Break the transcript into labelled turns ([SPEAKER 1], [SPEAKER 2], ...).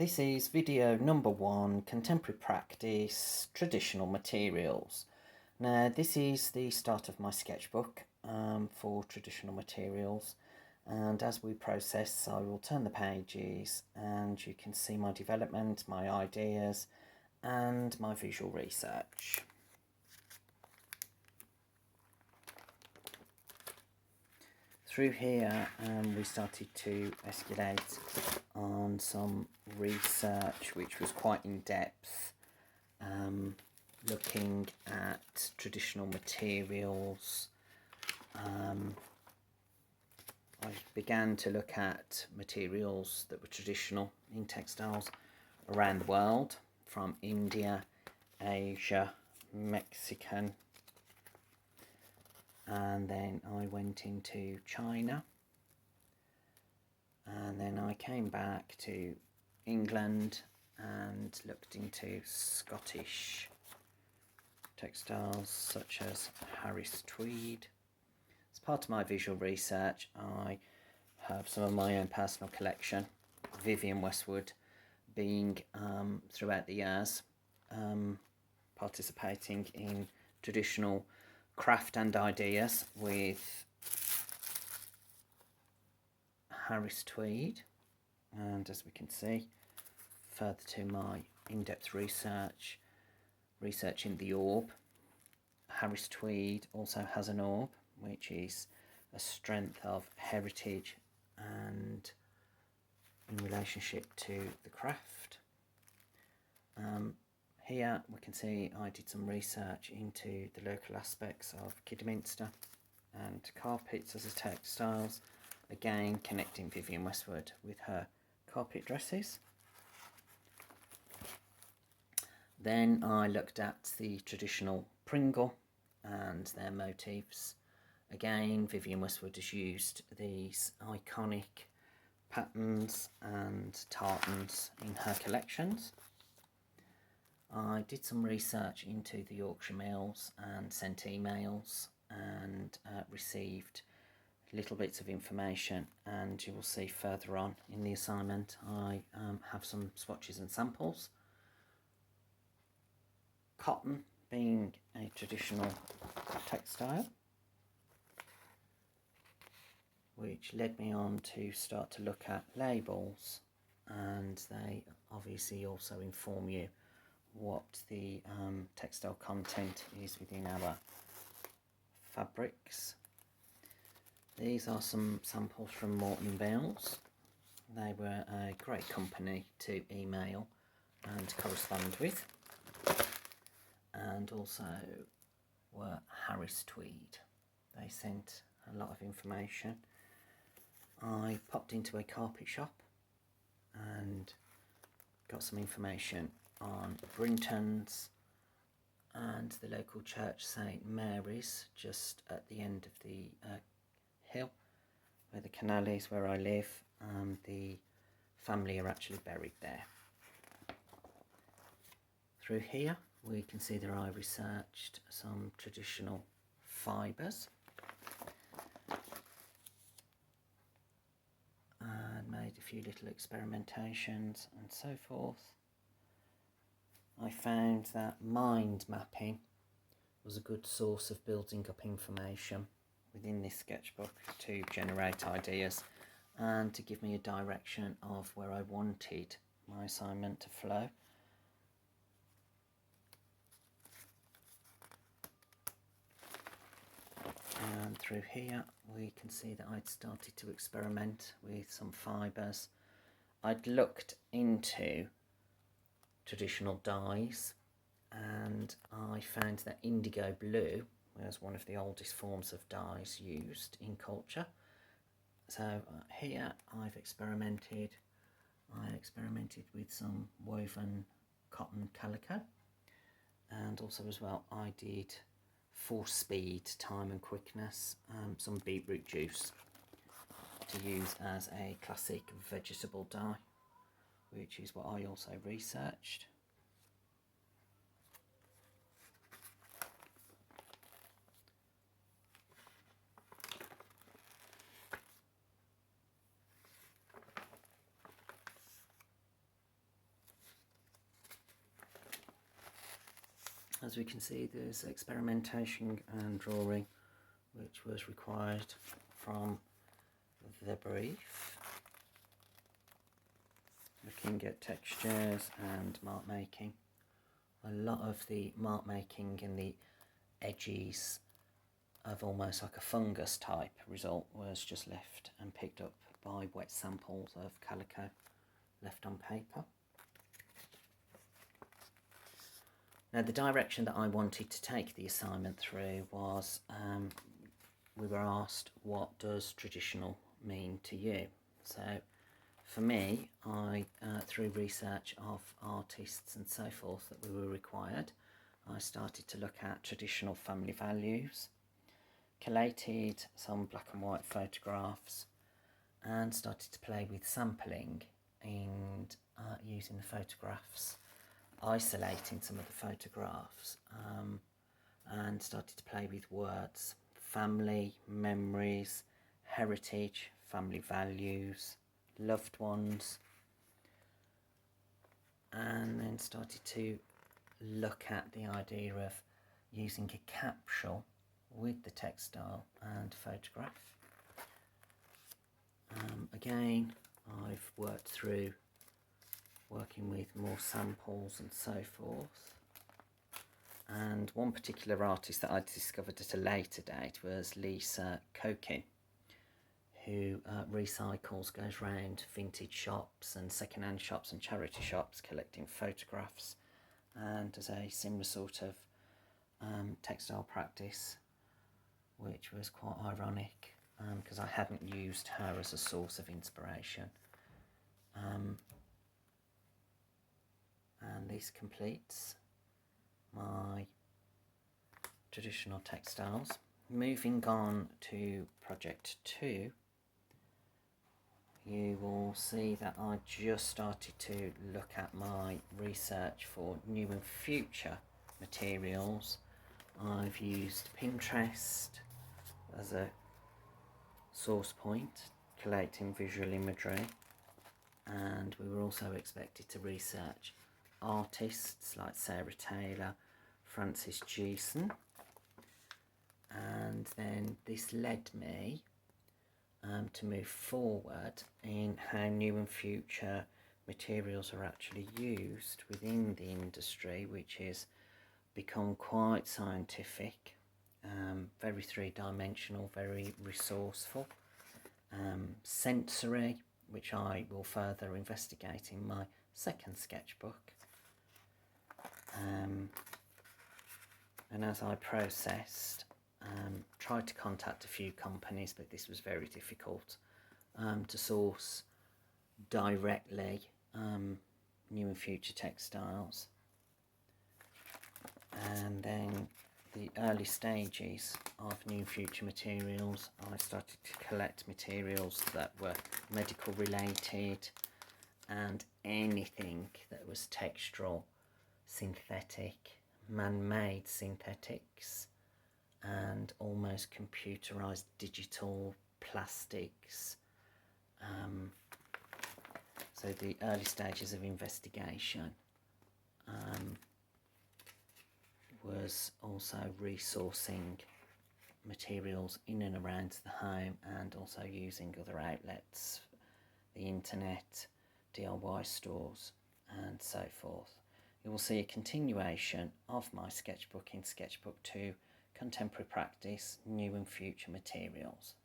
[SPEAKER 1] This is video number 1, Contemporary Practice, Traditional Materials. Now this is the start of my sketchbook for traditional materials, and as we process I will turn the pages and you can see my development, my ideas and my visual research. Through here we started to escalate on some research which was quite in depth, looking at traditional materials. I began to look at materials that were traditional in textiles around the world, from India, Asia, Mexican, and then I went into China, and then I came back to England and looked into Scottish textiles such as Harris tweed. As part of my visual research, I have some of my own personal collection, Vivienne Westwood being throughout the years participating in traditional craft and ideas with Harris tweed, and as we can see, further to my in-depth researching the orb. Harris tweed also has an orb which is a strength of heritage and in relationship to the craft. Here we can see I did some research into the local aspects of Kidderminster and carpets as a textiles, again connecting Vivienne Westwood with her carpet dresses. Then I looked at the traditional Pringle and their motifs. Again, Vivienne Westwood has used these iconic patterns and tartans in her collections. I did some research into the Yorkshire mills and sent emails and received little bits of information, and you will see further on in the assignment I have some swatches and samples. Cotton being a traditional textile, which led me on to start to look at labels, and they obviously also inform you what the textile content is within our fabrics. These are some samples from Morton & Bales. They were a great company to email and correspond with, and also were Harris tweed. They sent a lot of information. I popped into a carpet shop and got some information on Brinton's and the local church St Mary's just at the end of the hill where the canal is, where I live. The family are actually buried there. Through here we can see that I researched some traditional fibres and made a few little experimentations and so forth. I found that mind mapping was a good source of building up information within this sketchbook to generate ideas and to give me a direction of where I wanted my assignment to flow. And through here we can see that I'd started to experiment with some fibres. I'd looked into traditional dyes, and I found that indigo blue was one of the oldest forms of dyes used in culture. So here I experimented with some woven cotton calico, and also as well I did for speed, time and quickness, some beetroot juice to use as a classic vegetable dye, which is what I also researched. As we can see, there's experimentation and drawing, which was required from the brief. Looking at textures and mark making. A lot of the mark making in the edges of almost like a fungus type result was just left and picked up by wet samples of calico left on paper. Now the direction that I wanted to take the assignment through was, we were asked, what does traditional mean to you? So for me, through research of artists and so forth that we were required, I started to look at traditional family values, collated some black and white photographs, and started to play with sampling and using the photographs, isolating some of the photographs, and started to play with words: family, memories, heritage, family values, loved ones, and then started to look at the idea of using a capsule with the textile and photograph. Again, I've worked through working with more samples and so forth, and one particular artist that I discovered at a later date was Lisa Kokin, who recycles, goes round vintage shops and second-hand shops and charity shops collecting photographs, and does a similar sort of textile practice, which was quite ironic because I hadn't used her as a source of inspiration. And this completes my traditional textiles. Moving on to project 2, you will see that I just started to look at my research for new and future materials. I've used Pinterest as a source point, collecting visual imagery, and we were also expected to research artists like Sarah Taylor, Francis Geeson, and then this led me to move forward in how new and future materials are actually used within the industry, which has become quite scientific, very three-dimensional, very resourceful, sensory, which I will further investigate in my second sketchbook. And as I processed, tried to contact a few companies, but this was very difficult to source directly new and future textiles. And then the early stages of new and future materials, I started to collect materials that were medical related and anything that was textural, synthetic, man-made synthetics, and almost computerized digital plastics. So the early stages of investigation was also resourcing materials in and around the home, and also using other outlets, the internet, DIY stores, and so forth. You will see a continuation of my sketchbook in Sketchbook 2, Contemporary Practice, New and Future Materials.